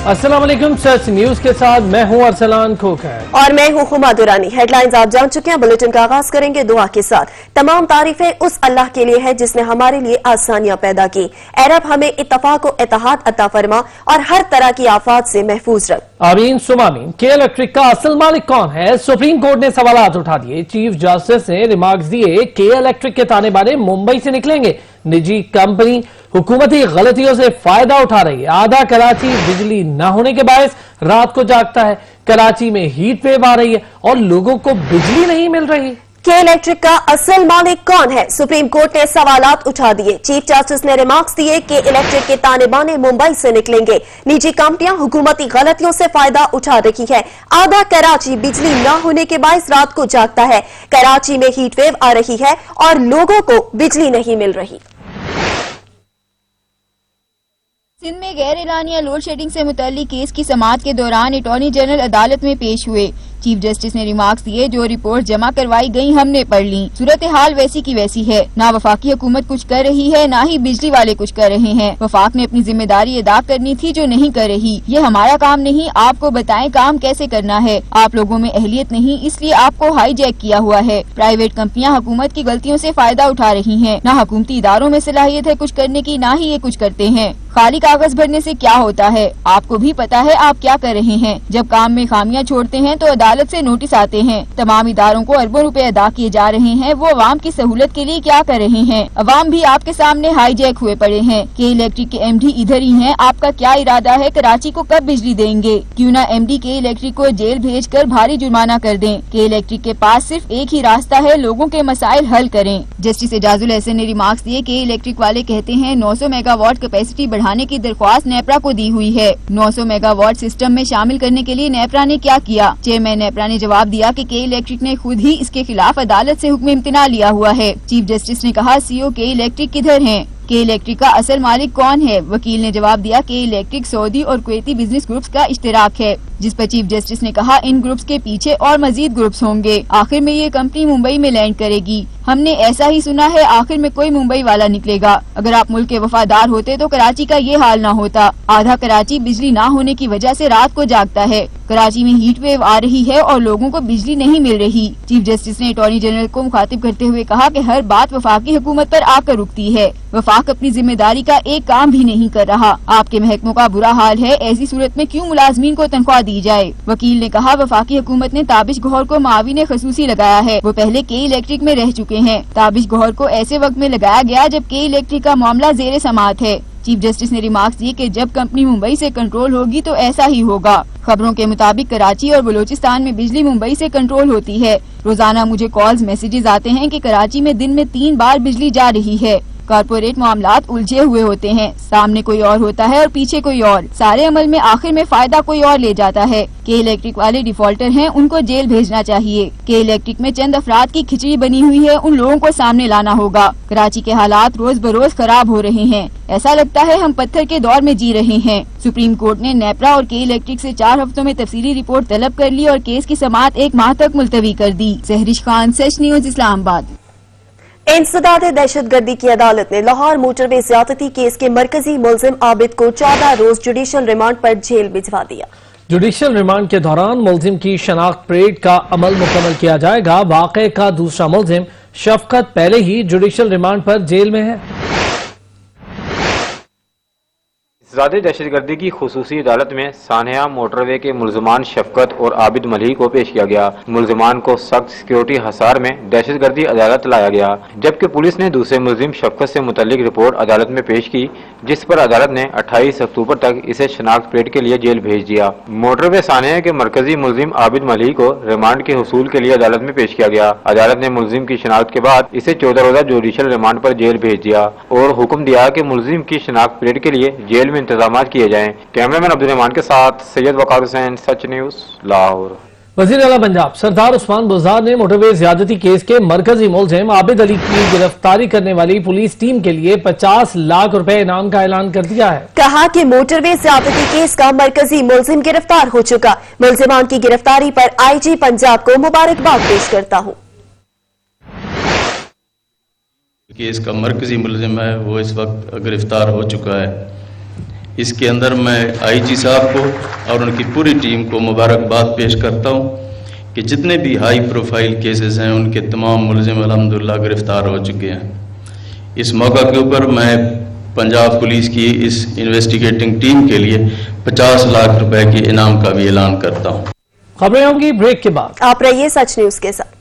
अस्सलाम वालेकुम, सच न्यूज के साथ मैं हूं अरसलान खोखर और मैं हूं हुमा दुरानी। हेडलाइंस आप जान चुके हैं। बुलेटिन का आगाज करेंगे दुआ के साथ। तमाम तारीफें उस अल्लाह के लिए है जिसने हमारे लिए आसानियां पैदा की। ऐ रब हमें इत्तफाक और इत्तेहाद अता फरमा और हर तरह की आफात से महफूज रख। आमीन सुमामीन। के इलेक्ट्रिक का असल मालिक कौन है? सुप्रीम कोर्ट ने सवालात उठा दिए। चीफ जस्टिस ने रिमार्क्स दिए। के इलेक्ट्रिक के ताने बाने मुंबई से निकलेंगे। निजी कंपनी हुकूमती गलतियों से फायदा उठा रही है। आधा कराची बिजली न होने के बायस रात को जागता है। कराची में हीट वेव आ रही है और लोगों को बिजली नहीं मिल रही। के इलेक्ट्रिक का असल मालिक कौन है? सुप्रीम कोर्ट ने सवालात उठा दिए। चीफ जस्टिस ने रिमार्क्स दिए कि इलेक्ट्रिक के ताने बाने मुंबई से निकलेंगे। निजी कंपनियां हुकूमती गलतियों से फायदा उठा रही है। आधा कराची बिजली न होने के बायस रात को जागता है। कराची में हीट वेव आ रही है और लोगों को बिजली नहीं मिल रही। सिंध में गैर एलानिया लोड शेडिंग से मुतल्लिक केस की समाअत के दौरान अटॉर्नी जनरल अदालत में पेश हुए। चीफ जस्टिस ने रिमार्क्स दिए। जो रिपोर्ट जमा करवाई गई हमने पढ़ ली। सूरत हाल वैसी की वैसी है। ना वफाकी हुकूमत कुछ कर रही है, ना ही बिजली वाले कुछ कर रहे हैं। वफाक ने अपनी जिम्मेदारी अदा करनी थी जो नहीं कर रही। ये हमारा काम नहीं, आपको बताएं काम कैसे करना है। आप लोगों में अहलियत नहीं, इसलिए आपको हाईजैक किया हुआ है। प्राइवेट कंपनियां हुकूमत की गलतियों से फायदा उठा रही हैं। ना हुकूमती इदारों में सलाहियत है कुछ करने की, ना ही ये कुछ करते हैं। खाली कागज भरने से क्या होता है? आपको भी पता है आप क्या कर रहे हैं। जब काम में खामियां छोड़ते हैं तो अदालत से नोटिस आते हैं। तमाम इदारों को अरबों रुपए अदा किए जा रहे हैं। वो अवाम की सहूलत के लिए क्या कर रहे हैं? अवाम भी आपके सामने हाईजैक हुए पड़े हैं। के इलेक्ट्रिक के एमडी इधर ही हैं। आपका क्या इरादा है? कराची को कब बिजली देंगे? क्यों ना एमडी के इलेक्ट्रिक को जेल भेज कर भारी जुर्माना कर दें। के इलेक्ट्रिक के पास सिर्फ एक ही रास्ता है, लोगों के मसाइल हल करें। जस्टिस एजाजुल हसन ने रिमार्क्स दिए। के इलेक्ट्रिक वाले कहते हैं 900 मेगावाट कैपेसिटी बढ़ाने की दरख्वास्त नेपरा को दी हुई है। 900 मेगावाट सिस्टम में शामिल करने के लिए नेपरा ने क्या किया? चेयरमैन नेपरा ने जवाब दिया कि के इलेक्ट्रिक ने खुद ही इसके खिलाफ अदालत से हुक्म इम्तिना लिया हुआ है। चीफ जस्टिस ने कहा सीईओ के इलेक्ट्रिक किधर हैं? के इलेक्ट्रिक का असल मालिक कौन है? वकील ने जवाब दिया के इलेक्ट्रिक सऊदी और कुवैती बिजनेस ग्रुप्स का इश्तिराक है। जिस पर चीफ जस्टिस ने कहा इन ग्रुप्स के पीछे और मजीद ग्रुप्स होंगे। आखिर में ये कंपनी मुंबई में लैंड करेगी। हमने ऐसा ही सुना है, आखिर में कोई मुंबई वाला निकलेगा। अगर आप मुल्क के वफादार होते तो कराची का ये हाल ना होता। आधा कराची बिजली ना होने की वजह से रात को जागता है। कराची में हीट वेव आ रही है और लोगों को बिजली नहीं मिल रही। चीफ जस्टिस ने अटॉर्नी जनरल को मुखातिब करते हुए कहा कि हर बात वफाकी हुकूमत पर आकर रुकती है। वफाक अपनी जिम्मेदारी का एक काम भी नहीं कर रहा। आपके महकमों का बुरा हाल है, ऐसी सूरत में क्यों मुलाजमीन को तनख्वाह दी जाए? वकील ने कहा वफाकी हुकूमत ने ताबिश गौहर को माविन खसूसी लगाया है। वो पहले के इलेक्ट्रिक में रह चुके हैं। ताबिश गौहर को ऐसे वक्त में लगाया गया जब के इलेक्ट्रिक का मामला जेर समाअत है। चीफ जस्टिस ने रिमार्क्स दिए कि जब कंपनी मुंबई से कंट्रोल होगी तो ऐसा ही होगा। खबरों के मुताबिक कराची और बलूचिस्तान में बिजली मुंबई से कंट्रोल होती है। रोजाना मुझे कॉल्स मैसेजेस आते हैं कि कराची में दिन में 3 बार बिजली जा रही है। कारपोरेट मामलात उलझे हुए होते हैं। सामने कोई और होता है और पीछे कोई और। सारे अमल में आखिर में फायदा कोई और ले जाता है। के इलेक्ट्रिक वाले डिफॉल्टर हैं, उनको जेल भेजना चाहिए। के इलेक्ट्रिक में चंद अफराद की खिचड़ी बनी हुई है, उन लोगों को सामने लाना होगा। कराची के हालात रोज बरोज खराब हो रहे हैं। ऐसा लगता है हम पत्थर के दौर में जी रहे हैं। सुप्रीम कोर्ट ने नेपरा और के इलेक्ट्रिक से 4 हफ्तों में तफसीली रिपोर्ट तलब कर ली और केस की समाअत 1 माह तक मुलतवी कर दी। सहरिश खान, सच न्यूज, इस्लामाबाद। इंसदाद दहशत गर्दी की अदालत ने लाहौर मोटरवे ज्यादती केस के मरकजी मुलजिम आबिद को 14 रोज जुडिशल रिमांड पर जेल भिजवा दिया। जुडिशल रिमांड के दौरान मुलजिम की शनाख्त परेड का अमल मुकम्मल किया जाएगा। वाक़े का दूसरा मुलजिम शफकत पहले ही जुडिशल रिमांड पर जेल में है। ज़ाती दहशतगर्दी की खुसूसी अदालत में सानिया मोटरवे के मुलजमान शफकत और आबिद मलिक को पेश किया गया। मुलजमान को सख्त सिक्योरिटी हसार में दहशतगर्दी अदालत लाया गया, जबकि पुलिस ने दूसरे मुलजिम शफकत से मुतल्लिक रिपोर्ट अदालत में पेश की, जिस पर अदालत ने 28 अक्टूबर तक इसे शनाख्त परेड के लिए जेल भेज दिया। मोटरवे सानिया के मरकजी मुलजिम आबिद मलिक को रिमांड के हुसूल के लिए अदालत में पेश किया गया। अदालत ने मुलजिम की शनाख्त के बाद इसे 14 रोजा जुडिशल रिमांड पर जेल भेज दिया और हुक्म दिया कि मुलजिम की शनाख्त परेड के लिए जेल में इंतजाम किए जाएं। कैमरामैन अब्दुल रहमान के साथ सैयद वकार हुसैन, सच न्यूज, लाहौर। वज़ीर आला पंजाब सरदार उस्मान बुज़दार ने मोटरवे ज्यादती केस के मरकजी मुलजिम आबिद अली की गिरफ्तारी करने वाली पुलिस टीम के लिए 50 लाख रुपए इनाम का ऐलान कर दिया है। कहा कि मोटरवे ज्यादती केस का मरकजी मुलजिम गिरफ्तार हो चुका। मुलजिमान की गिरफ्तारी पर IG पंजाब को मुबारकबाद पेश करता हूँ। केस का मरकजी मुलजिम है वो इस वक्त गिरफ्तार हो चुका है। اس کے اندر میں IG صاحب کو اور ان کی پوری ٹیم کو مبارکباد پیش کرتا ہوں کہ جتنے بھی ہائی پروفائل کیسز ہیں ان کے تمام ملزم الحمدللہ گرفتار ہو چکے ہیں۔ اس موقع کے اوپر میں پنجاب پولیس کی اس انویسٹیگیٹنگ ٹیم کے لیے 50 لاکھ روپے کے انعام کا بھی اعلان کرتا ہوں۔ خبریں ہوں گی بریک کے بعد۔ آپ رہیے سچ نیوز کے ساتھ۔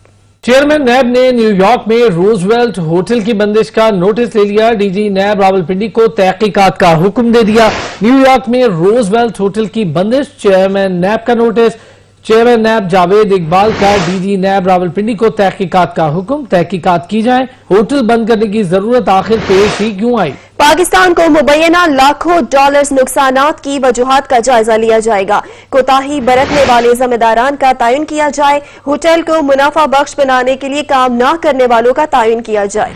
چیئرمین نیب نے نیو یارک میں روزویلٹ ہوٹل کی بندش کا نوٹس لے لیا۔ DG نیب راولپنڈی کو تحقیقات کا حکم دے دیا۔ نیو یارک میں روزویلٹ ہوٹل کی بندش، چیئرمین نیب کا نوٹس۔ چیئرمین نیب جاوید اقبال کا DG نیب راولپنڈی کو تحقیقات کا حکم، تحقیقات کی جائیں، ہوٹل بند کرنے کی ضرورت آخر پیش ہی کیوں آئی؟ پاکستان کو مبینہ لاکھوں ڈالرز نقصانات کی وجوہات کا جائزہ لیا جائے گا۔ کوتاہی برتنے والے ذمہ داران کا تعین کیا جائے۔ ہوٹل کو منافع بخش بنانے کے لیے کام نہ کرنے والوں کا تعین کیا جائے۔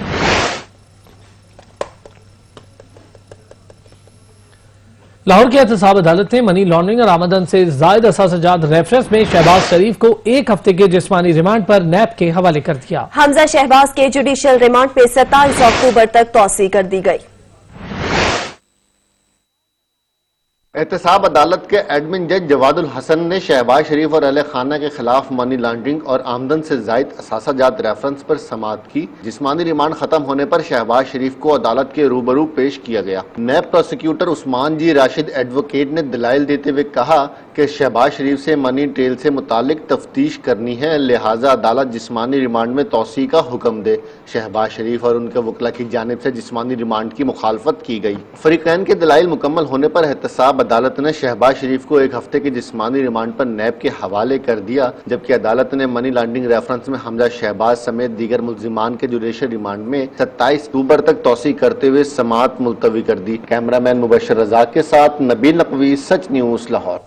لاہور کی احتساب عدالت نے منی لانڈرنگ اور آمدن سے زائد اثاثہ جات ریفرنس میں شہباز شریف کو 1 ہفتے کے جسمانی ریمانڈ پر نیب کے حوالے کر دیا۔ حمزہ شہباز کے جوڈیشل ریمانڈ میں 27 اکتوبر تک توسیع کر دی گئی۔ احتساب عدالت کے ایڈمن جج جواد الحسن نے شہباز شریف اور اہل خانہ کے خلاف منی لانڈرنگ اور آمدن سے زائد اثاثہ جات ریفرنس پر سماعت کی۔ جسمانی ریمانڈ ختم ہونے پر شہباز شریف کو عدالت کے روبرو پیش کیا گیا۔ نیب پروسیکیوٹر عثمان جی راشد ایڈوکیٹ نے دلائل دیتے ہوئے کہا کہ شہباز شریف سے منی ٹریل سے متعلق تفتیش کرنی ہے، لہٰذا عدالت جسمانی ریمانڈ میں توسیع کا حکم دے۔ شہباز شریف اور ان کے وکلا کی جانب سے جسمانی ریمانڈ کی مخالفت کی گئی۔ فریقین کے دلائل مکمل ہونے پر احتساب عدالت نے شہباز شریف کو 1 ہفتے کی جسمانی ریمانڈ پر نیب کے حوالے کر دیا، جبکہ عدالت نے منی لانڈرنگ ریفرنس میں حمزہ شہباز سمیت دیگر ملزمان کے جوڈیشل ریمانڈ میں 27 اکتوبر تک توسیع کرتے ہوئے سماعت ملتوی کر دی۔ کیمرہ مین مبشر رزاق کے ساتھ نبیل نقوی، سچ نیوز، لاہور۔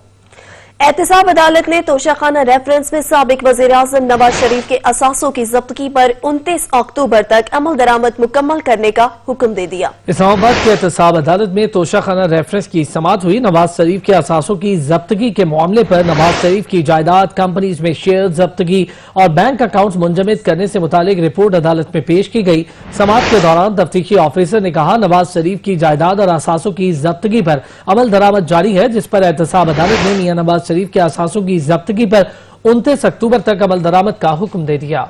احتساب عدالت نے توشہ خانہ ریفرنس میں سابق وزیر اعظم نواز شریف کے اثاثوں کی ضبطگی پر 29 اکتوبر تک عمل درآمد مکمل کرنے کا حکم دے دیا۔ اسلام آباد کے احتساب عدالت میں توشہ خانہ ریفرنس کی سماعت ہوئی۔ نواز شریف کے اثاثوں کی ضبطگی کے معاملے پر نواز شریف کی جائیداد، کمپنیز میں شیئر ضبطگی اور بینک اکاؤنٹس منجمد کرنے سے متعلق رپورٹ عدالت میں پیش کی گئی۔ سماعت کے دوران تفتیشی آفیسر نے کہا نواز شریف کی جائیداد اور اثاثوں کی ضبطگی پر عمل درآمد جاری ہے، جس پر احتساب عدالت نے میاں نواز شریف کے اثاثوں کی ضبطگی پر 29 اکتوبر تک عمل درآمد کا حکم دے دیا۔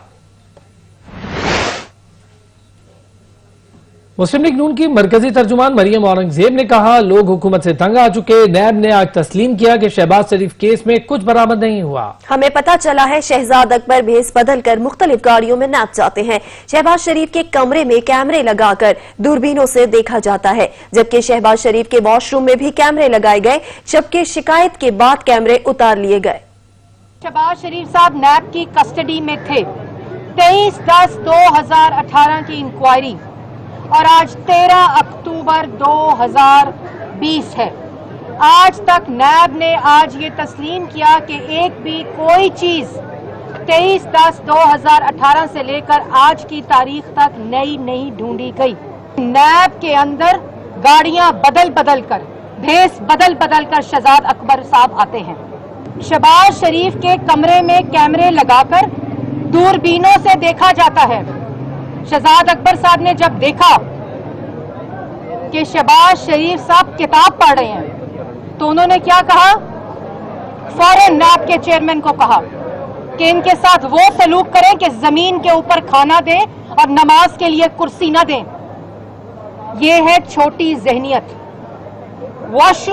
مسلم لیگ نون کی مرکزی ترجمان مریم اورنگزیب نے کہا لوگ حکومت سے تنگ آ چکے۔ نیب نے آج تسلیم کیا کہ شہباز شریف کیس میں کچھ برآمد نہیں ہوا۔ ہمیں پتہ چلا ہے شہزاد اکبر بھیس بدل کر مختلف گاڑیوں میں نیب جاتے ہیں۔ شہباز شریف کے کمرے میں کیمرے لگا کر دوربینوں سے دیکھا جاتا ہے، جبکہ شہباز شریف کے واش روم میں بھی کیمرے لگائے گئے، جبکہ شکایت کے بعد کیمرے اتار لیے گئے۔ شہباز شریف صاحب نیب کی کسٹڈی میں تھے۔ 23/10/2018 کی انکوائری اور آج 13 اکتوبر 2020 ہے۔ آج تک نیب نے آج یہ تسلیم کیا کہ ایک بھی کوئی چیز 23/10/2018 سے لے کر آج کی تاریخ تک نئی نہیں ڈھونڈی گئی۔ نیب کے اندر گاڑیاں بدل کر، بھیس بدل کر شہزاد اکبر صاحب آتے ہیں۔ شہباز شریف کے کمرے میں کیمرے لگا کر دوربینوں سے دیکھا جاتا ہے۔ شہزاد اکبر صاحب نے جب دیکھا کہ شہباز شریف صاحب کتاب پڑھ رہے ہیں تو انہوں نے کیا کہا، فوراً نیب کے چیئرمین کو کہا کہ ان کے ساتھ وہ سلوک کریں کہ زمین کے اوپر کھانا دیں اور نماز کے لیے کرسی نہ دیں۔ یہ ہے چھوٹی ذہنیت۔ واش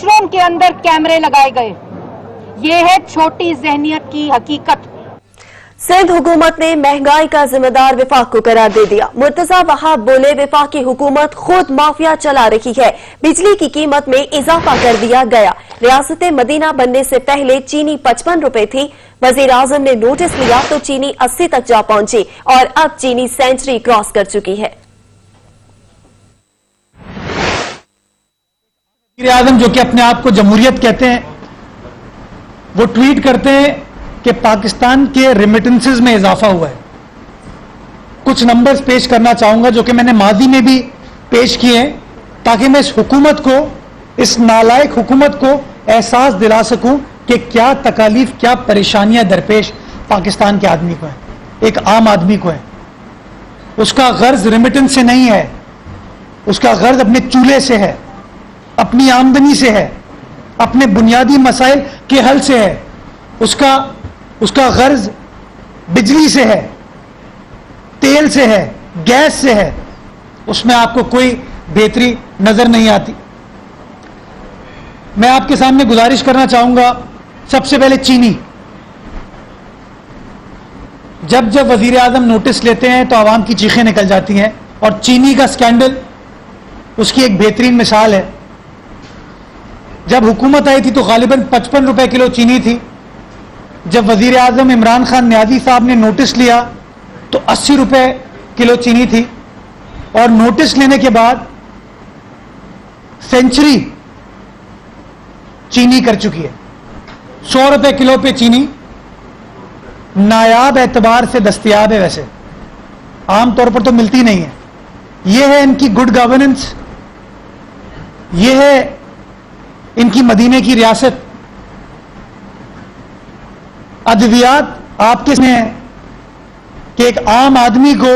روم کے اندر کیمرے لگائے گئے، یہ ہے چھوٹی ذہنیت کی حقیقت۔ سندھ حکومت نے مہنگائی کا ذمہ دار وفاق کو قرار دے دیا۔ مرتضی وہاب بولے وفاق کی حکومت خود مافیا چلا رہی ہے، بجلی کی قیمت میں اضافہ کر دیا گیا۔ ریاست مدینہ بننے سے پہلے چینی 55 روپے تھی، وزیر اعظم نے نوٹس لیا تو چینی 80 تک جا پہنچی اور اب چینی سینچری کراس کر چکی ہے۔ وزیر اعظم جو کہ اپنے آپ کو جمہوریت کہتے ہیں، وہ ٹویٹ کرتے ہیں کہ پاکستان کے ریمیٹنسز میں اضافہ ہوا ہے۔ کچھ نمبرز پیش کرنا چاہوں گا جو کہ میں نے ماضی میں بھی پیش کیے ہیں، تاکہ میں اس حکومت کو، اس نالائق حکومت کو احساس دلا سکوں کہ کیا تکالیف، کیا پریشانیاں درپیش پاکستان کے آدمی کو ہیں، ایک عام آدمی کو ہے۔ اس کا غرض ریمیٹنس سے نہیں ہے، اس کا غرض اپنے چولہے سے ہے, اپنی آمدنی سے ہے, اپنے بنیادی مسائل کے حل سے ہے, اس کا غرض بجلی سے ہے, تیل سے ہے, گیس سے ہے, اس میں آپ کو کوئی بہتری نظر نہیں آتی. میں آپ کے سامنے گزارش کرنا چاہوں گا, سب سے پہلے چینی. جب وزیر اعظم نوٹس لیتے ہیں تو عوام کی چیخیں نکل جاتی ہیں, اور چینی کا سکینڈل اس کی ایک بہترین مثال ہے. جب حکومت آئی تھی تو غالباً 55 روپے کلو چینی تھی. جب وزیر اعظم عمران خان نیازی صاحب نے نوٹس لیا تو 80 روپے کلو چینی تھی, اور نوٹس لینے کے بعد سینچری چینی کر چکی ہے. 100 روپے کلو پہ چینی نایاب اعتبار سے دستیاب ہے, ویسے عام طور پر تو ملتی نہیں ہے. یہ ہے ان کی گڈ گورننس, یہ ہے ان کی مدینے کی ریاست. ادویات آپ کے میں ہیں کہ ایک عام آدمی کو,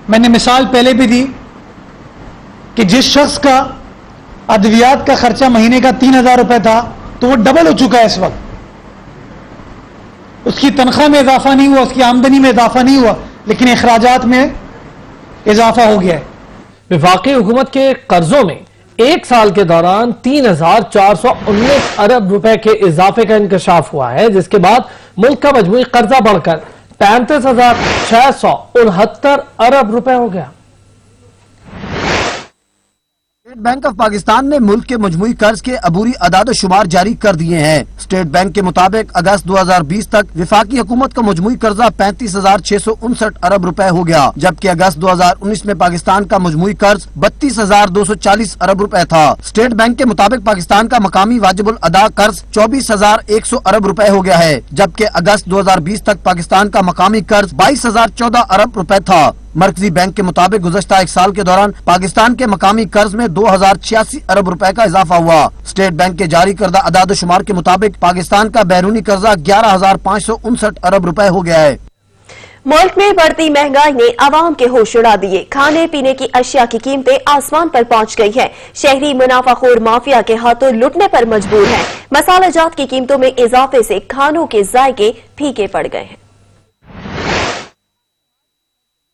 میں نے مثال پہلے بھی دی کہ جس شخص کا ادویات کا خرچہ مہینے کا 3000 روپے تھا تو وہ ڈبل ہو چکا ہے اس وقت. اس کی تنخواہ میں اضافہ نہیں ہوا, اس کی آمدنی میں اضافہ نہیں ہوا, لیکن اخراجات میں اضافہ ہو گیا ہے. وفاقی حکومت کے قرضوں میں ایک سال کے دوران 3419 ارب روپے کے اضافے کا انکشاف ہوا ہے, جس کے بعد ملک کا مجموعی قرضہ بڑھ کر 35,669 ارب روپے ہو گیا. اسٹیٹ بینک آف پاکستان نے ملک کے مجموعی قرض کے عبوری اعداد و شمار جاری کر دیے ہیں. اسٹیٹ بینک کے مطابق اگست 2020 تک وفاقی حکومت کا مجموعی قرضہ 35,659 ارب روپے ہو گیا, جبکہ اگست 2019 میں پاکستان کا مجموعی قرض 32,240 ارب روپے تھا. اسٹیٹ بینک کے مطابق پاکستان کا مقامی واجب الادا قرض 24,100 ارب روپے ہو گیا ہے, جبکہ اگست 2020 تک پاکستان کا مقامی قرض 22,014 ارب روپے تھا. مرکزی بینک کے مطابق گزشتہ ایک سال کے دوران پاکستان کے مقامی قرض میں 2,086 ارب روپے کا اضافہ ہوا. اسٹیٹ بینک کے جاری کردہ اعداد و شمار کے مطابق پاکستان کا بیرونی قرضہ 11,559 ارب روپے ہو گیا ہے. ملک میں بڑھتی مہنگائی نے عوام کے ہوش اڑا دیے. کھانے پینے کی اشیاء کی قیمتیں آسمان پر پہنچ گئی ہیں. شہری منافع خور مافیا کے ہاتھوں لٹنے پر مجبور ہیں. مسالہ جات کی قیمتوں میں اضافے سے کھانوں کے ذائقے پھیکے پڑ گئے ہیں.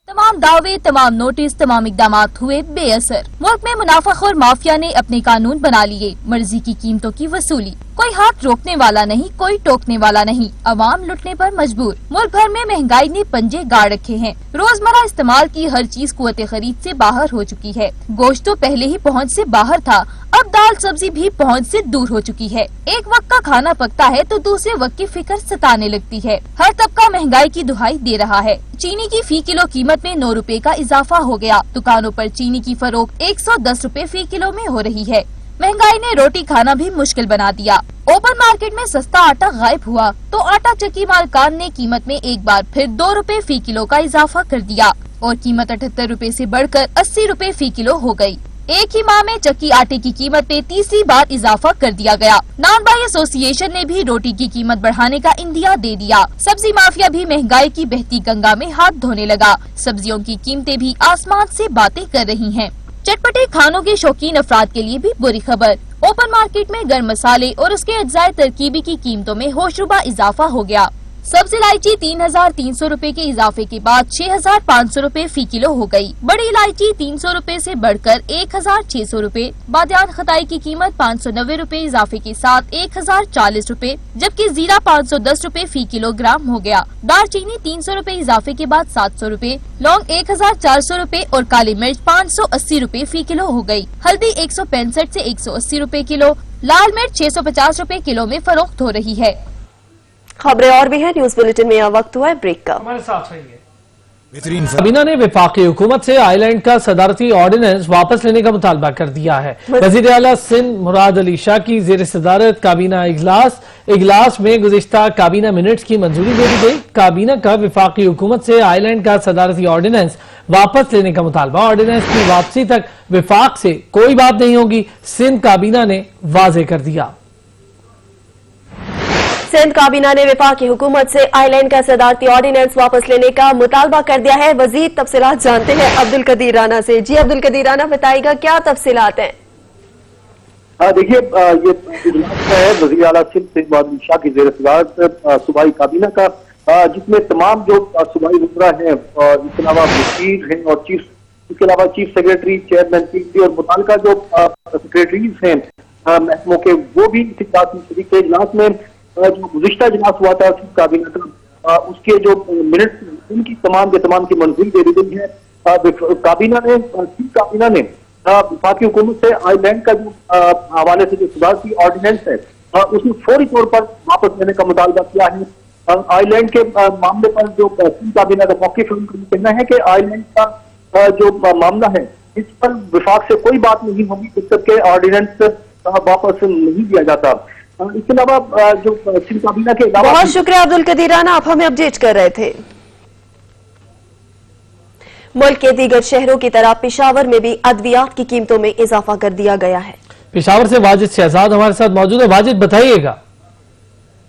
تمام دعوے, تمام نوٹس, تمام اقدامات ہوئے بے اثر. ملک میں منافع خور مافیا نے اپنے قانون بنا لیے. مرضی کی قیمتوں کی وصولی, کوئی ہاتھ روکنے والا نہیں, کوئی ٹوکنے والا نہیں. عوام لٹنے پر مجبور. ملک بھر میں مہنگائی نے پنجے گاڑ رکھے ہیں. روزمرہ استعمال کی ہر چیز قوت خرید سے باہر ہو چکی ہے. گوشت تو پہلے ہی پہنچ سے باہر تھا, اب دال سبزی بھی پہنچ سے دور ہو چکی ہے. ایک وقت کا کھانا پکتا ہے تو دوسرے وقت کی فکر ستانے لگتی ہے. ہر طبقہ مہنگائی کی دہائی دے رہا ہے. چینی کی فی کلو قیمت میں 9 روپے کا اضافہ ہو گیا. دکانوں پر چینی کی فروخت 110 روپے فی کلو میں ہو رہی ہے. مہنگائی نے روٹی کھانا بھی مشکل بنا دیا. اوپن مارکیٹ میں سستا آٹا غائب ہوا تو آٹا چکی مالکان نے قیمت میں ایک بار پھر 2 روپے فی کلو کا اضافہ کر دیا اور قیمت 78 روپے سے بڑھ کر 80 روپے فی کلو ہو گئی. ایک ہی ماہ میں چکی آٹے کی قیمت پہ تیسری بار اضافہ کر دیا گیا. نان بھائی ایسوسی ایشن نے بھی روٹی کی قیمت بڑھانے کا اندیا دے دیا. سبزی مافیا بھی مہنگائی کی بہتی گنگا میں ہاتھ دھونے لگا. سبزیوں کی قیمتیں بھی آسمان سے باتیں کر رہی ہیں. چٹپٹے کھانوں کے شوقین افراد کے لیے بھی بری خبر. اوپن مارکیٹ میں گرم مسالے اور اس کے اجزائے ترکیبی کی قیمتوں میں ہوشربا اضافہ ہو گیا. سبز الائچی 3,300 روپے کے اضافے کے بعد 6,500 روپے فی کلو ہو گئی. بڑی الائچی 300 روپے سے بڑھ کر 1,600 روپے. بادیان خطائی کی قیمت 590 روپے اضافے کے ساتھ 1,040 روپے, جبکہ زیرہ 510 روپے فی کلو گرام ہو گیا. دار چینی 300 روپے اضافے کے بعد 700 روپے, لونگ 1,400 روپے اور کالی مرچ 580 روپے فی کلو ہو گئی. ہلدی 165 سے 180 روپے کلو, لال مرچ 650 روپے کلو میں فروخت ہو رہی ہے. خبریں اور بھی ہیں. نیوز بلیٹن میں وقت ہوا ہے بریک کا. ہمارے ساتھ رہیے. کابینہ نے وفاقی حکومت سے آئی لینڈ کا صدارتی آرڈیننس واپس لینے کا مطالبہ کر دیا ہے. وزیر اعلیٰ سندھ مراد علی شاہ کی زیر صدارت کابینہ اجلاس میں گزشتہ کابینہ منٹس کی منظوری دے دی گئی. کابینہ کا وفاقی حکومت سے آئی لینڈ کا صدارتی آرڈیننس واپس لینے کا مطالبہ. آرڈیننس کی واپسی تک وفاق سے کوئی بات نہیں ہوگی, سندھ کابینہ نے واضح کر دیا. सिंध काबीना ने वफाकी हुकूमत से आइलैंड का सदारती ऑर्डिनेंस वापस लेने का मुतालबा कर दिया है। वजीद तफसीलात जानते हैं अब्दुल कदीर राना से। जी अब्दुल कदीर राना, बताइएगा क्या तफसीलात हैं? देखिए, ये इजलास है वज़ीर आला सिंध सैयद मोहम्मद शाह की ज़ेर सदारत सूबाई काबीना का, जिसमें तमाम जो सूबाई वज़रा हैं और इसके अलावा वज़ीर हैं और इसके अलावा चीफ सेक्रेटरी, चेयरमैन पीसी और मुताल्लिका जो सेक्रेटरीज हैं महकमों के, वो भी इख्तियार में शरीक थे। इजलास में जो गुज़िश्ता इजलास हुआ था सिंध काबीना का, उसके जो मिनट्स उनकी तमाम के तमाम की मंजूरी दे दी गई है। सिंध काबीना ने वफाकी हुकूमत से आइलैंड का जो हवाले से जो सदारती ऑर्डिनेंस है उसमें फौरी तौर पर वापस लेने का मुतालबा किया है। आइलैंड के मामले पर जो सिंध काबीना का मौक़िफ़ है, उनका कहना है कि आइलैंड का जो मामला है इस पर वफाक से कोई बात नहीं होगी जब तक के ऑर्डिनेंस वापस नहीं दिया जाता। इसके अलावा जो सिंध काबीना के अलावा, बहुत शुक्रिया अब्दुल कदीर राना, आप हमें अपडेट कर रहे थे। मुल्क के दीगर शहरों की तरह पेशावर में भी अद्वियात की कीमतों में इजाफा कर दिया गया है। पेशावर से वाजिद शहजाद हमारे साथ मौजूद है। वाजिद, बताइएगा।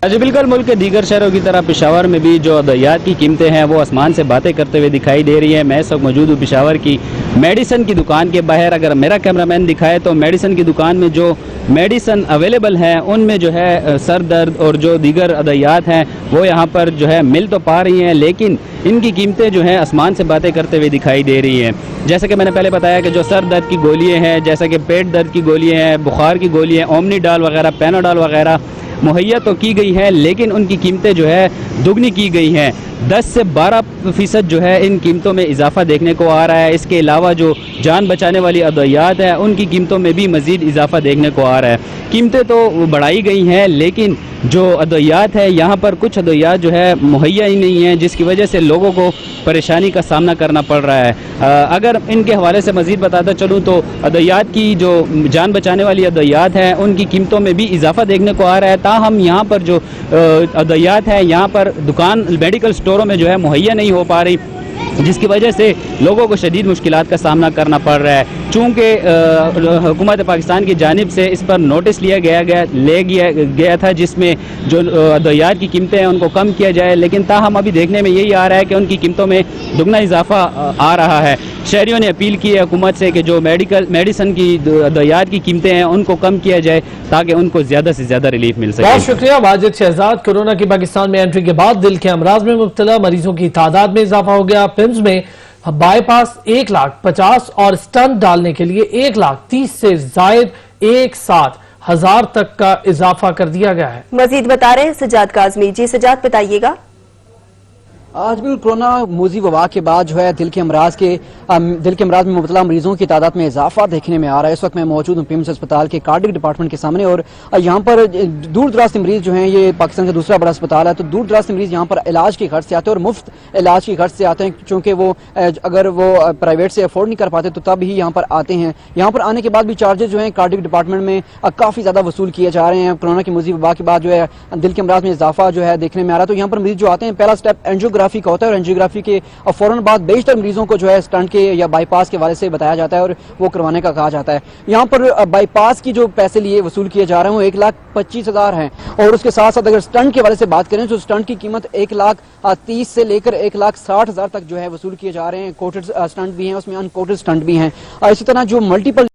जी बिल्कुल, मुल्क के दीगर शहरों की तरह पेशावर में भी जो अद्वियात की कीमतें हैं वो आसमान से बातें करते हुए दिखाई दे रही हैं। मैं इस वक्त मौजूद हूँ पेशावर की मेडिसन की दुकान के बाहर। अगर मेरा कैमरामैन दिखाए तो मेडिसन की दुकान में जो मेडिसन अवेलेबल हैं उनमें जो है सर दर्द और जो दीगर अद्वियात हैं वो यहाँ पर जो है मिल तो पा रही हैं, लेकिन इनकी कीमतें जो हैं आसमान से बातें करते हुए दिखाई दे रही हैं। जैसे कि मैंने पहले बताया कि जो सर दर्द की गोलियाँ हैं, जैसे कि पेट दर्द की गोलियाँ हैं, बुखार की गोलियाँ, ओमनीडाल वगैरह, पैनाडॉल वगैरह मुहैया तो की गई हैं, लेकिन उनकी कीमतें जो है दुगनी की गई हैं। 10 से 12% जो है इन कीमतों में इजाफा देखने को आ रहा है। इसके अलावा जो जान बचाने वाली अद्वियात हैं उनकी कीमतों में भी मज़ीद इजाफा देखने को आ रहा है। कीमतें तो बढ़ाई गई हैं, लेकिन जो अद्वियात है यहाँ पर कुछ अद्वियात जो है मुहैया ही नहीं है, जिसकी वजह से लोगों को परेशानी का सामना करना पड़ रहा है। अगर इनके हवाले से मज़ीद बताता चलूँ तो अद्वियात की जो जान बचाने वाली अद्वियात हैं उनकी कीमतों में भी इजाफा देखने को आ रहा है। ताहम यहाँ पर जो अद्वियात है यहाँ पर दुकान मेडिकल स्टोरों में जो है मुहैया नहीं हो पा रही, जिसकी वजह से लोगों को शदीद मुश्किलात का सामना करना पड़ रहा है। चूँकि हुकूमत पाकिस्तान की जानिब से इस पर नोटिस लिया गया था जिसमें जो अद्वियात की कीमतें हैं उनको कम किया जाए, लेकिन ताहम अभी देखने में यही आ रहा है कि उनकी कीमतों में दुगना इजाफा आ रहा है। शहरियों ने अपील की है हुकूमत से कि जो मेडिसन की अद्वियात की कीमतें हैं उनको कम किया जाए ताकि उनको ज़्यादा से ज़्यादा रिलीफ मिल सके। बहुत शुक्रिया वाजिद शहजाद। कोरोना की पाकिस्तान में एंट्री के बाद दिल के अमराज में मुब्तला मरीजों की तादाद में इजाफा हो गया। पिम्स में बाईपास 1,50,000 और स्टंट डालने के लिए 1,30,000 से जायद एक साथ 1,000 तक का इजाफा कर दिया गया है। मजीद बता रहे हैं सजाद काज़मी। जी सजाद, बताइएगा। आज भी कोरोना मूजी वबा के बाद जो है दिल के अमराज में मुबतला मरीजों की तादाद में इजाफा देखने में आ रहा है। इस वक्त मैं मौजूद हूँ पिम्स अस्पताल के कार्डिक डिपार्टमेंट के सामने, और यहाँ पर दूर दराज से मरीज जो हैं, ये पाकिस्तान का दूसरा बड़ा अस्पताल है, तो दूर दराज से मरीज यहाँ पर इलाज के खर्च से आते हैं और मुफ्त इलाज के खर्च से आते हैं, क्योंकि वो अगर वो प्राइवेट से अफोर्ड नहीं कर पाते तो तब ही यहाँ पर आते हैं। यहाँ पर आने के बाद भी चार्जेस जो हैं कार्डिक डिपार्टमेंट में काफ़ी ज़्यादा वसूल किए जा रहे हैं। कोरोना की मूजी वबा के बाद जो है दिल के अमराज में इजाफा जो है देखने में आ रहा है। तो यहाँ पर मरीज जो आते हैं, पहला स्टेप एंजियोग्राफी का होता है और एंजियोग्राफी के फौरन बाद बेशतर मरीजों को जो है स्टंट के या बाईपास के वाले से बताया जाता है और वो करवाने का कहा जाता है। यहाँ पर बाईपास की जो पैसे लिए वसूल किए जा रहे हैं वो 1,25,000 हैं, और उसके साथ साथ अगर स्टंट के वाले से बात करें तो स्टंट की कीमत 1,30,000 से लेकर 1,60,000 तक जो है वसूल किए जा रहे हैं। कोटेड स्टंट भी हैं, उसमें अनकोटेड स्टंट भी हैं। इसी तरह जो मल्टीपल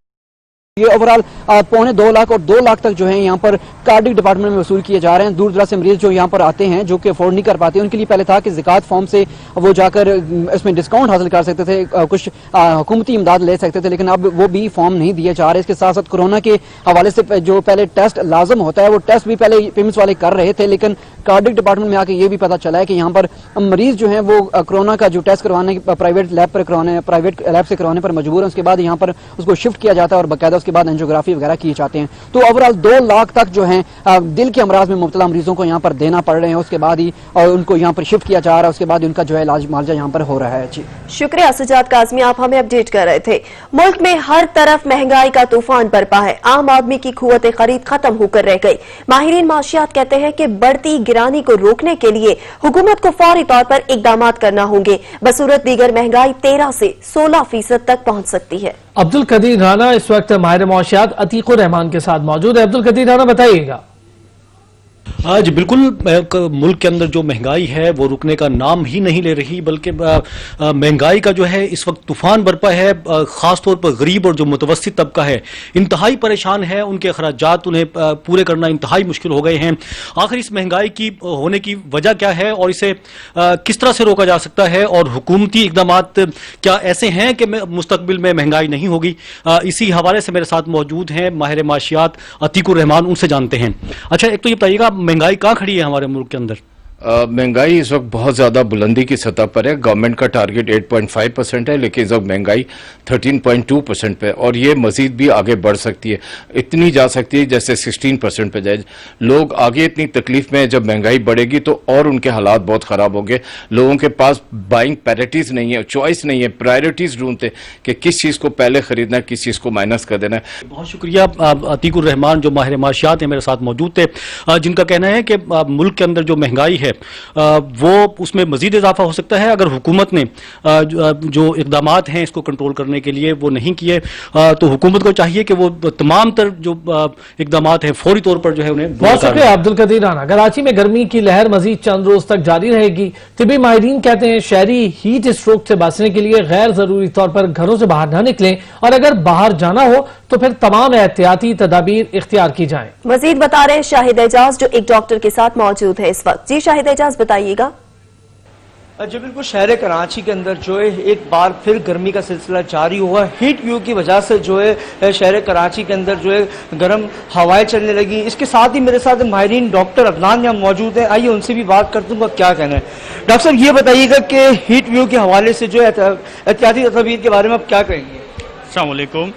ये ओवरऑल 1.25 लाख और 2 लाख तक जो है यहाँ पर कार्डिक डिपार्टमेंट में वसूल किए जा रहे हैं। दूर दराज से मरीज जो यहाँ पर आते हैं जो कि अफोर्ड नहीं कर पाते, उनके लिए पहले था कि ज़कात फॉर्म से वो जाकर इसमें डिस्काउंट हासिल कर सकते थे, कुछ हुकूमती इमदाद ले सकते थे, लेकिन अब वो भी फॉर्म नहीं दिए जा रहे। इसके साथ साथ कोरोना के हवाले से जो पहले टेस्ट लाजम होता है वो टेस्ट भी पहले पिम्स वाले कर रहे थे, लेकिन कार्डिक डिपार्टमेंट में आके ये भी पता चला है कि यहाँ पर मरीज जो है वो कोरोना का जो टेस्ट करवाने प्राइवेट लैब से करवाने पर मजबूर है। उसके बाद यहाँ पर उसको शिफ्ट किया जाता है और बाकायदा उसके बाद एंजियोग्राफी वगैरह किए जाते हैं। तो ओवरऑल 2 लाख तक जो है दिल के अमराज में मुब्तला मरीजों को यहाँ पर देना पड़ रहे हैं। उसके बाद ही और उनको यहाँ पर शिफ्ट किया जा रहा है, उसके बाद उनका जो है इलाज मुआवजा यहाँ पर हो रहा है। जी शुक्रिया सजाद काज़मी, आप हमें अपडेट कर रहे थे। मुल्क में हर तरफ महंगाई का तूफान बरपा है। आम आदमी की कुव्वत खरीद खत्म होकर रह गई। माहिरीन माशियात कहते हैं कि बढ़ती गिरानी को रोकने के लिए हुकूमत को फौरी तौर पर इकदाम करना होंगे। बसूरत दीगर महंगाई 13 से 16% तक पहुंच सकती है। अब्दुल कदीर राना इस वक्त माहिर मौशियात अतीकुर रहमान के साथ मौजूद है। अब्दुल कदीर राना, बताइएगा। जी बिल्कुल, मुल्क के अंदर जो महंगाई है वो रुकने का नाम ही नहीं ले रही, बल्कि महंगाई का जो है इस वक्त तूफान बरपा है। ख़ास तौर पर गरीब और जो मुतवस्सित तबका है इंतहाई परेशान है, उनके अखराजात उन्हें पूरे करना इंतहाई मुश्किल हो गए हैं। आखिर इस महंगाई की होने की वजह क्या है और इसे किस तरह से रोका जा सकता है, और हुकूमती इक़दामात क्या ऐसे हैं कि मुस्तकबिल में महंगाई नहीं होगी? इसी हवाले से मेरे साथ मौजूद हैं माहिर माशियात अतीकुर रहमान, उनसे जानते हैं। अच्छा, एक तो ये बताइएगा, महंगाई कहाँ खड़ी है हमारे मुल्क के अंदर? महंगाई इस वक्त बहुत ज़्यादा बुलंदी की सतह पर है। गवर्नमेंट का टारगेट 8.5% है, लेकिन इस वक्त महंगाई 13.2% पे, और ये मजीद भी आगे बढ़ सकती है। इतनी जा सकती है जैसे 16% पे जाए। लोग आगे इतनी तकलीफ में है, जब महंगाई बढ़ेगी तो और उनके हालात बहुत ख़राब होंगे। लोगों के पास बाइंग पैरिटीज़ नहीं है, चॉइस नहीं है, प्रायोरिटीज़ ढूंढते कि किस चीज़ को पहले ख़रीदना है, किस चीज़ को माइनस कर देना है। बहुत शुक्रिया अतीकुर रहमान जो माहिर माशियात हैं मेरे साथ मौजूद थे, जिनका कहना है कि मुल्क के अंदर जो महंगाई है वो उसमें मजीद इजाफा हो सकता है अगर हुकूमत ने जो इक़दामात हैं इसको कंट्रोल करने के लिए वो नहीं किए। तो हुकूमत को चाहिए कि वो तमाम तर जो इक़दामात हैं फौरी तौर पर जो है उन्हें। बहुत शुक्रिया अब्दुल कदीर राना। कराची में गर्मी की लहर मजीद चंद रोज तक जारी रहेगी। तिबी माहिरीन कहते हैं शहरी हीट स्ट्रोक से बचने के लिए गैर जरूरी तौर पर घरों से बाहर न निकलें, और अगर बाहर जाना हो तो फिर तमाम एहतियाती तदाबीर इख्तियार की जाएं। मजीद बता रहे हैं शाहिद एजाज जो एक डॉक्टर के साथ मौजूद है इस वक्त। जी शाहिद एजाज, बताइएगा। जी बिल्कुल, शहर कराची के अंदर जो है एक बार फिर गर्मी का सिलसिला जारी हुआ। हीट व्यू की वजह से जो है शहर कराची के अंदर जो है गर्म हवाएं चलने लगी। इसके साथ ही मेरे साथ माहिरीन डॉक्टर अदनान यहाँ मौजूद है, आइए उनसे भी बात करता हूँ क्या कहना है। डॉक्टर साहब, ये बताइएगा कि हीट व्यू के हवाले से जो एहतियाती तदबीर के बारे में आप क्या कहेंगे? अस्सलाम वालेकुम।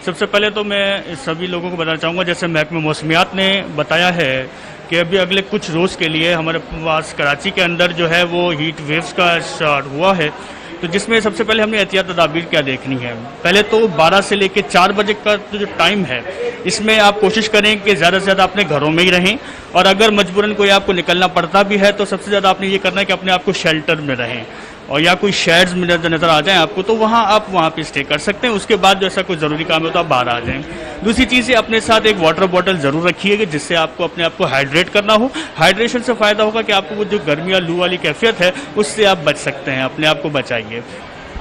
सबसे पहले तो मैं सभी लोगों को बताना चाहूँगा, जैसे महकमे मौसमियात ने बताया है कि अभी अगले कुछ रोज़ के लिए हमारे पास कराची के अंदर जो है वो हीट वेव्स का स्टार्ट हुआ है। तो जिसमें सबसे पहले हमने एहतियात तदाबीर क्या देखनी है। पहले तो 12 से लेकर 4 बजे का जो टाइम है इसमें आप कोशिश करें कि ज़्यादा से ज़्यादा अपने घरों में ही रहें, और अगर मजबूरन कोई आपको निकलना पड़ता भी है तो सबसे ज़्यादा आपने ये करना है कि अपने आप को शेल्टर में रहें, और या कोई शेड्स में नज़र आ जाए आपको तो आप वहाँ पे स्टे कर सकते हैं। उसके बाद जो ऐसा कोई ज़रूरी काम है तो आप बाहर आ जाएं। दूसरी चीज़ है, अपने साथ एक वाटर बॉटल ज़रूर रखिएगा जिससे आपको अपने आप को हाइड्रेट करना हो। हाइड्रेशन से फ़ायदा होगा कि आपको वो जो गर्मी या लू वाली कैफियत है उससे आप बच सकते हैं, अपने आप को बचाइए।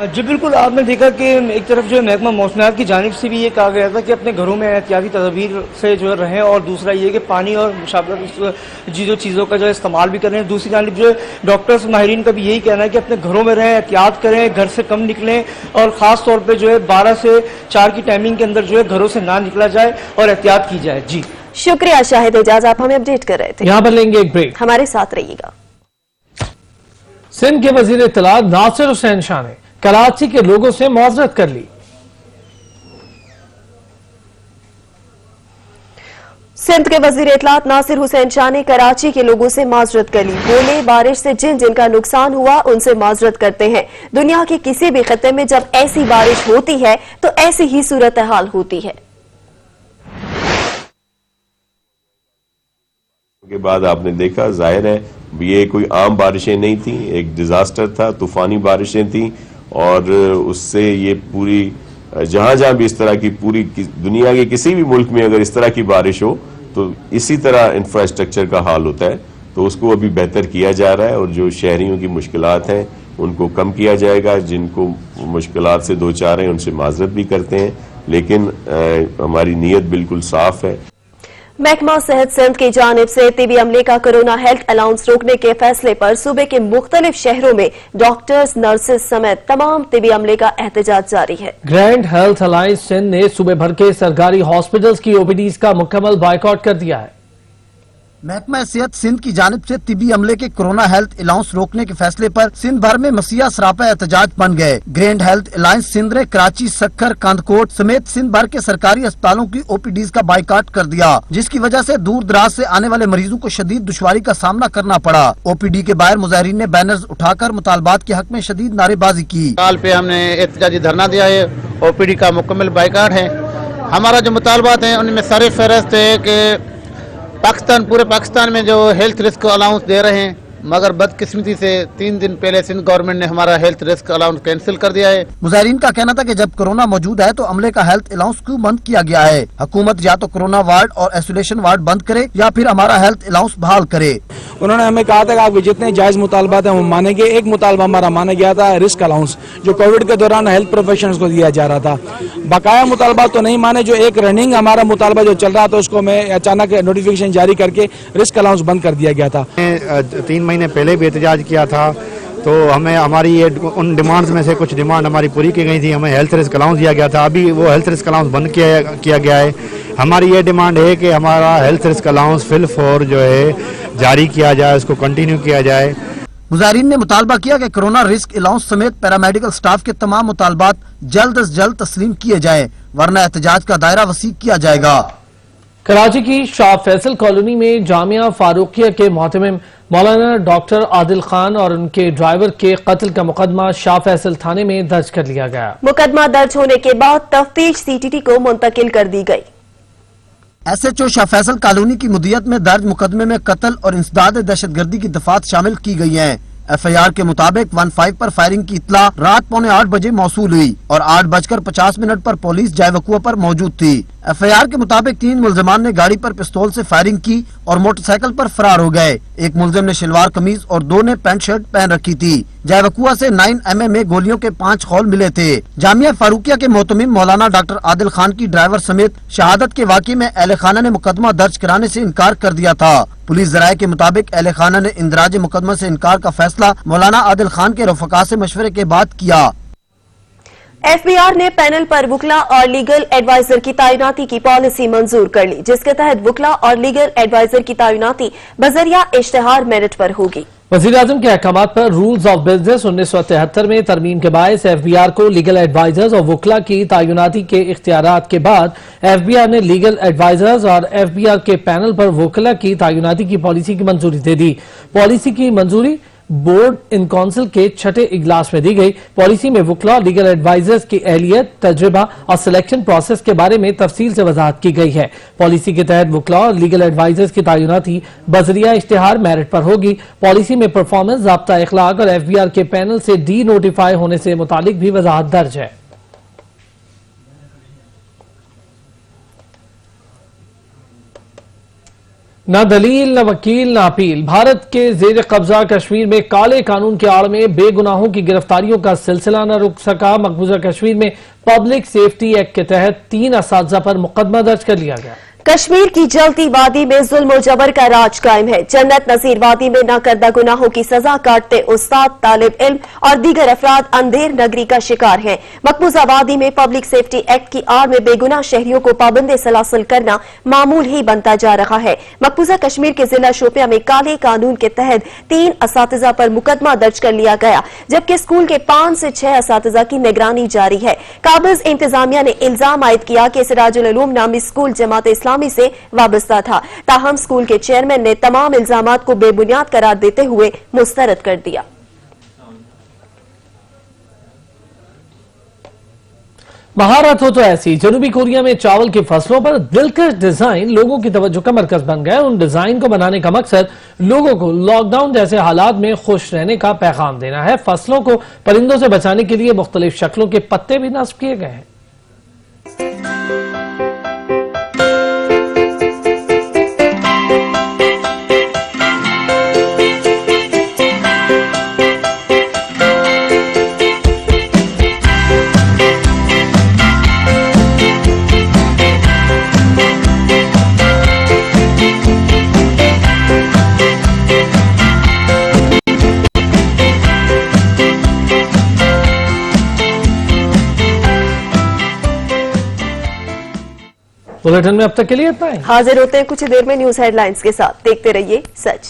जी बिल्कुल, आपने देखा कि एक तरफ जो है महकमा मौसमियात की जानिब से भी ये कहा गया था कि अपने घरों में एहतियाती तदबीर से जो है रहें, और दूसरा ये कि पानी और मुशाबरत जो चीज़ों का जो है इस्तेमाल भी करें। दूसरी जानिब जो है डॉक्टर्स माहिरीन का भी यही कहना है कि अपने घरों में रहें, एहतियात करें, घर से कम निकलें, और ख़ास तौर पर जो है 12 से 4 की टाइमिंग के अंदर जो है घरों से ना निकला जाए और एहतियात की जाए। जी शुक्रिया शाहिद एजाज, आप हमें अपडेट कर रहे थे। यहाँ पर लेंगे एक ब्रेक, हमारे साथ रहिएगा। सिंध के वजीर इत्तलात नासिर हुसैन शाह ने कराची के लोगों से मुआवजत कर ली। सिंध के वजीर इत्तलात नासिर हुसैन शाह ने कराची के लोगों से माजरत कर ली। बोले, बारिश से जिनका नुकसान हुआ उनसे माजरत करते हैं। दुनिया के किसी भी खत्ते में जब ऐसी बारिश होती है तो ऐसी ही सूरत हाल होती है। के बाद आपने देखा, जाहिर है ये कोई आम बारिशें नहीं थी, एक डिजास्टर था, तूफानी बारिशें थी, और उससे ये पूरी जहां जहां भी इस तरह की पूरी दुनिया के किसी भी मुल्क में अगर इस तरह की बारिश हो तो इसी तरह इंफ्रास्ट्रक्चर का हाल होता है। तो उसको अभी बेहतर किया जा रहा है, और जो शहरियों की मुश्किलात हैं उनको कम किया जाएगा। जिनको मुश्किलात से दो चार हैं उनसे माजरत भी करते हैं, लेकिन हमारी नीयत बिल्कुल साफ है। महकमा सेहत सिंध की जानिब से टीबी अमले का कोरोना हेल्थ अलाउंस रोकने के फैसले पर सूबे के मुख्तलिफ शहरों में डॉक्टर्स, नर्सेज समेत तमाम टीबी अमले का एहतजाज जारी है। ग्रैंड हेल्थ अलायंस सिंध ने सूबे भर के सरकारी हॉस्पिटल्स की ओपीडीज का मुकम्मल बायकॉट कर दिया है। महकमा सेहत सिंध की जानिब से तिबी अमले के कोरोना हेल्थ अलाउंस रोकने के फैसले पर सिंध भर में मसीहा सरापा एहतजाज बन गए। ग्रैंड हेल्थ अलायंस सिंध ने कराची, सक्खर, कांदकोट समेत सिंध भर के सरकारी अस्पतालों की ओपीडीज का बाइकाट कर दिया, जिसकी वजह से दूर दराज से आने वाले मरीजों को शदीद दुश्वारी का सामना करना पड़ा। ओपीडी के बाहर मुजाहिरीन ने बैनर्स उठाकर मुतालबात के हक में शदीद नारेबाजी की। काल पे हमने एहतजाजी धरना दिया है, ओपीडी का मुकम्मल बाइकाट है। हमारा जो मुतालबात है उनमें सर फहरिस्त है कि पाकिस्तान, पूरे पाकिस्तान में जो हेल्थ रिस्क अलाउंस दे रहे हैं मगर बदकिस्मती से 3 दिन पहले सिंध गवर्नमेंट ने हमारा हेल्थ रिस्क अलाउंस कैंसिल कर दिया है। मुजाहिरीन का कहना था कि जब कोरोना मौजूद है तो अमले का हेल्थ अलाउंस क्यों बंद किया गया है। हुकूमत या तो कोरोना वार्ड और आइसोलेशन वार्ड बंद करे या फिर हमारा हेल्थ अलाउंस बहाल करे। उन्होंने हमें कहा था कि आपके जितने जायज मुतालबात हैं वो मानेंगे। एक मुतालबा हमारा माना गया था रिस्क अलाउंस, जो कोविड के दौरान हेल्थ प्रोफेशनल्स को दिया जा रहा था। बकाया मुतालबा तो नहीं माने, जो एक रनिंग हमारा मुतालबा जो चल रहा था उसको मैं अचानक नोटिफिकेशन जारी करके रिस्क अलाउंस बंद कर दिया गया था। 3 महीने पहले भी एहतजाज किया था, तो हमें हमारी ये उन डिमांड्स में से कुछ डिमांड हमारी पूरी की गई थी। हमें हेल्थ रिस्क अलाउंस दिया गया था, अभी वो हेल्थ रिस्क अलाउंस बंद किया गया है। हमारी ये डिमांड है कि हमारा हेल्थ रिस्क अलाउंस फिल फॉर जो है जारी किया जाए, उसको कंटिन्यू किया जाए। मुजाहिरीन ने मुतालबा किया कि कोरोना रिस्क अलाउंस समेत पैरामेडिकल स्टाफ के तमाम मुतालबात जल्द अज जल्द तस्लीम किए जाए, वरना एहतजाज का दायरा वसी किया जाएगा। कराची की शाह फैसल कॉलोनी में जामिया फारूकिया के मोहतमिम मौलाना डॉक्टर आदिल खान और उनके ड्राइवर के कत्ल का मुकदमा शाह फैसल थाने में दर्ज कर लिया गया। मुकदमा दर्ज होने के बाद तफ्तीश सीटीटी को मुंतकिल कर दी गई। SHO शाह फैसल कॉलोनी की मुद्दियत में दर्ज मुकदमे में कत्ल और इंसदाद दहशतगर्दी की दफात शामिल की गई हैं। FIR के मुताबिक 15 पर फायरिंग की इत्ला रात 7:45 बजे मौसूल हुई और 8:50 पर पुलिस जायवकुआ पर मौजूद थी। FIR के मुताबिक 3 मुल्जमान ने गाड़ी पर पिस्तौल से फायरिंग की और मोटरसाइकिल पर फरार हो गए। एक मुल्जिम ने शलवार कमीज और 2 ने पैंट शर्ट पहन रखी थी। जायवकुआ से 9 mm में गोलियों के 5 खौल मिले थे। जामिया फारूकिया के मोहतमिम मौलाना डॉक्टर आदिल खान की ड्राइवर समेत शहादत के वाक़े में अहले खाना ने मुकदमा दर्ज कराने से इनकार कर दिया था। पुलिस जराये के मुताबिक अहले खाना ने इंदराज मुकदमा से इनकार का फैसला मौलाना आदिल खान के रफका से मशवरे के बाद किया। FBR ने पैनल पर वुकला और लीगल एडवाइजर की तैनाती की पॉलिसी मंजूर कर ली, जिसके तहत वुकला और लीगल एडवाइजर की तैनाती बजरिया इश्तेहार मेरिट पर होगी। वज़ीर-ए-आज़म के अहकामात पर रूल्स ऑफ बिजनेस 1973 में तरमीम के बायस FBR को लीगल एडवाइजर्स और वुकला की तैनाती के इख्तियारात के बाद FBR ने लीगल एडवाइजर्स और FBR के पैनल पर वुकला की तैनाती की पॉलिसी की मंजूरी दे दी। पॉलिसी की मंजूरी बोर्ड इन काउंसिल के 6ठे इजलास में दी गई। पॉलिसी में वुकला और लीगल एडवाइजर्स की अहलियत, तजुर्बा और सिलेक्शन प्रोसेस के बारे में तफसील से वजाहत की गई है। पॉलिसी के तहत वुकला और लीगल एडवाइजर्स की तैनाती बजरिया इश्तेहार मेरिट पर होगी। पॉलिसी में परफॉर्मेंस, ज़ाब्ता अखलाक और FBR के पैनल से डी नोटिफाई होने से मुतालिक भी वजाहत दर्ज है। न दलील, न वकील, न अपील। भारत के जेर कब्जा कश्मीर में काले कानून के आड़ में बेगुनाहों की गिरफ्तारियों का सिलसिला न रुक सका। मकबूजा कश्मीर में पब्लिक सेफ्टी एक्ट के तहत 3 असातिज़ा पर मुकदमा दर्ज कर लिया गया। कश्मीर की जलती वादी में जुल्म और जबर का राज कायम है। जन्नत नजीर वादी में नाकर्दा गुनाहों की सजा काटते उस्ताद, तालिब इल्म और दीगर अफराद अंधेर नगरी का शिकार हैं। मकबूजा वादी में पब्लिक सेफ्टी एक्ट की आड़ में बेगुनाह शहरियों को पाबंदे सलासल करना मामूल ही बनता जा रहा है। मकबूजा कश्मीर के जिला शोपिया में काले कानून के तहत 3 असातिज़ा पर मुकदमा दर्ज कर लिया गया, जबकि स्कूल के 5 से 6 असातिज़ा की निगरानी जारी है। काबिज इंतजामिया ने इल्जाम आयद किया कि सिराजुल उलूम नामी स्कूल जमात इस्लामी से वाबस्ता था, ताहम स्कूल के चेयरमैन ने तमाम इल्जामात को बेबुनियाद करार देते हुए मुस्तरद कर दिया। महारत हो तो ऐसी। जनूबी कोरिया में चावल की फसलों पर दिलकश डिजाइन लोगों की तवज्जो का मरकज बन गए। उन डिजाइन को बनाने का मकसद लोगों को लॉकडाउन जैसे हालात में खुश रहने का पैगाम देना है। फसलों को परिंदों से बचाने के लिए मुख्तलिफ शक्लों के पत्ते भी नस्ब किए गए हैं। बुलेटिन में अब तक के लिए इतना ही। हाजिर होते हैं कुछ देर में न्यूज हेडलाइंस के साथ। देखते रहिए सच।